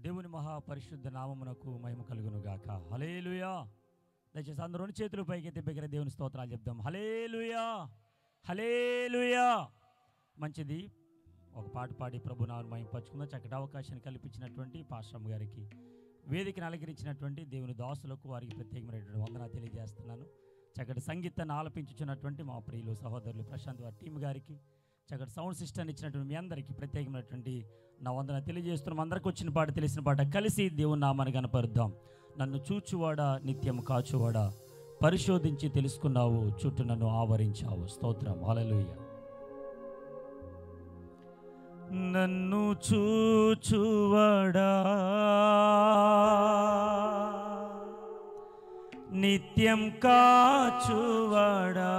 దేవుని మహాపరిశుద్ధ నామమునకు మహిమ కలుగును గాక. హల్లెలూయా. దయచేసి అందరూ రెండు చేతులు పైకెత్తి బిగ్గర దేవుని స్తోత్రాలు చెప్దాం. హల్లెలూయా, హల్లెలూయా. మంచిది, ఒక పాట పాడి ప్రభు నామమును మహిమపరచుకుందాం. చక్కటి అవకాశాన్ని కల్పించినటువంటి పాస్టర్ గారికి, వేదికను అలంకరించినటువంటి దేవుని దాసులకు, వారికి ప్రత్యేకమైనటువంటి వందనాలు తెలియజేస్తున్నాను. చక్కటి సంగీతాన్ని ఆలపించుచున్నటువంటి మా ప్రియులు సహోదరులు ప్రశాంత్ వారి టీం గారికి, చక్కటి సౌండ్ సిస్టమ్ ఇచ్చినటువంటి మీ అందరికీ ప్రత్యేకమైనటువంటి నా వందన తెలియజేస్తున్నాం. అందరికి వచ్చిన పాట, తెలిసిన పాట కలిసి దేవుని నామాన్ని కనపరుద్దాం. నన్ను చూచువాడా, నిత్యం కాచువాడా, పరిశోధించి తెలుసుకున్నావు, చుట్టూ నన్ను ఆవరించావు. స్తోత్రం, హల్లెలూయా. నన్ను చూచువాడా, నిత్యం కాచువాడా,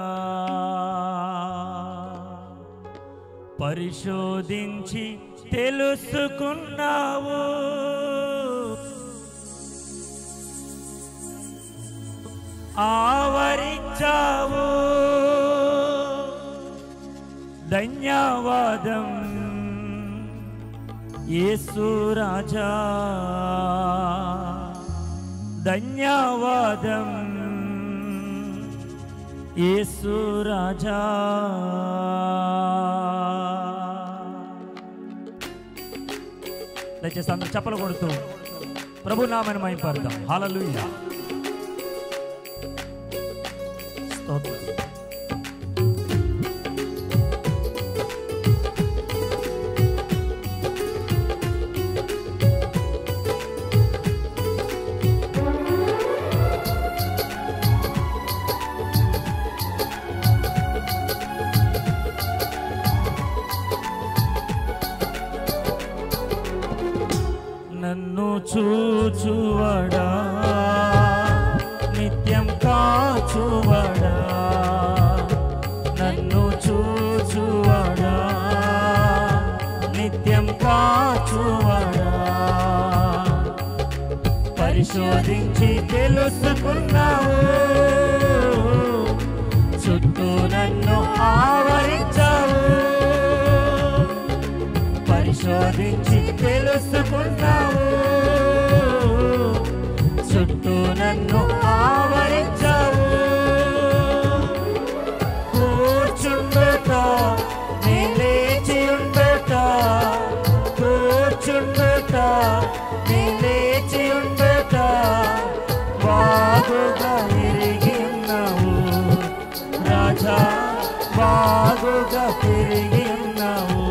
పరిశోధించి తెలుసుకున్నావు, ఆవరించావు. ధన్యవాదం యేసు రాజా, ధన్యవాదం యేసు రాజా. దయచేసి అందరూ చప్పలు కొడుతూ ప్రభు నామమును మహిమపరుద్దాం. హల్లెలూయా, స్తోత్రం. నన్ను చూచువాడా, నిత్యం కాచువాడా, నన్ను చూచువాడా, నిత్యం కాచువాడా, పరిశోధించి తెలుసుకున్నావు, చుట్టూ నన్ను ఆవరించావు. పరిశోధించి తెలుసుకున్నావు, చుట్టూ నన్ను ఆవరించావు. కూర్చుండుట నీ లేచి ఉండుట, కూర్చుండుట నీ లేచి ఉండుట, బాగుగా తిరిగి ఉన్నావు రాజా, బాగుగా తిరిగి ఉన్నావు.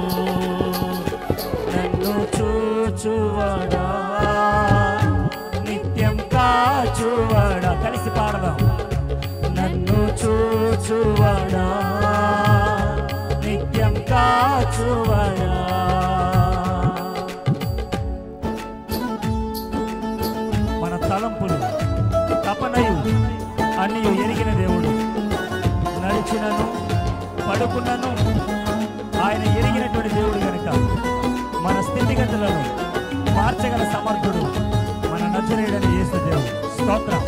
నన్ను చూచువాడా, నిత్యం కాచువాడా, కలిసి పాడదాం. నన్ను చూచువాడా, నిత్యం కాచువాడా. మన తలంపులు తపనయు అన్నీ ఎరిగిన దేవుడు, నడిచినను పడుకున్నను ఆయన ఎరిగినటువంటి దేవుడు కనుక మన స్థితిగతులను మార్చగల సమర్థుడు మన నజరేయుడైన యేసు దేవుడు. స్తోత్రం.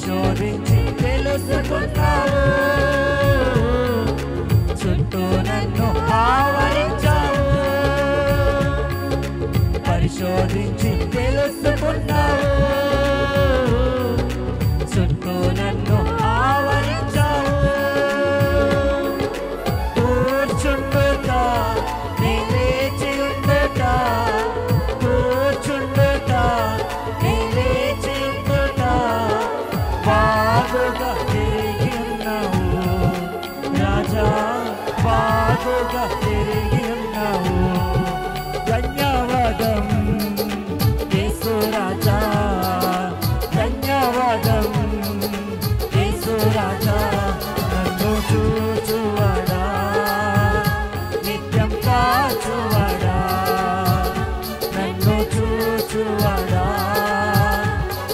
పరిశోధించి తెలుసుకున్నావు, చుట్టూ నన్ను ఆవరించావు. పరిశోధించి తెలుసుకున్నావు, చుట్టూ నన్ను ఆవరించావు. కూర్చుండుతా నీ లేచి ఉండుతా, కూర్చుండుతా నీ లేచి ఉండుతా, బాగుగా తిరిగి ఉన్నావు రాజా, బాగుగా తిరిగి ఉన్నావు. ధన్యవాదం యేసు రాజా, ధన్యవాదం యేసు రాజా. నన్ను చూచువాడా, నిత్యం కాచువాడా, నన్ను చూచువాడా,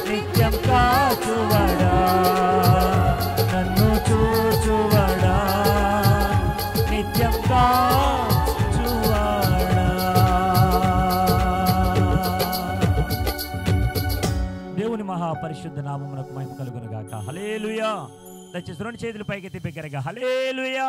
నిత్యం కాచువాడా, నన్ను చూచువాడా, నిత్యం కాచువాడా. దేవుని మహాపరిశుద్ధ నామమునకు మహిమ కలుగును గాక. హల్లెలూయా. దయచేసి రెండు చేతులు పైకెత్తి బిగ్గరగా హల్లెలూయా.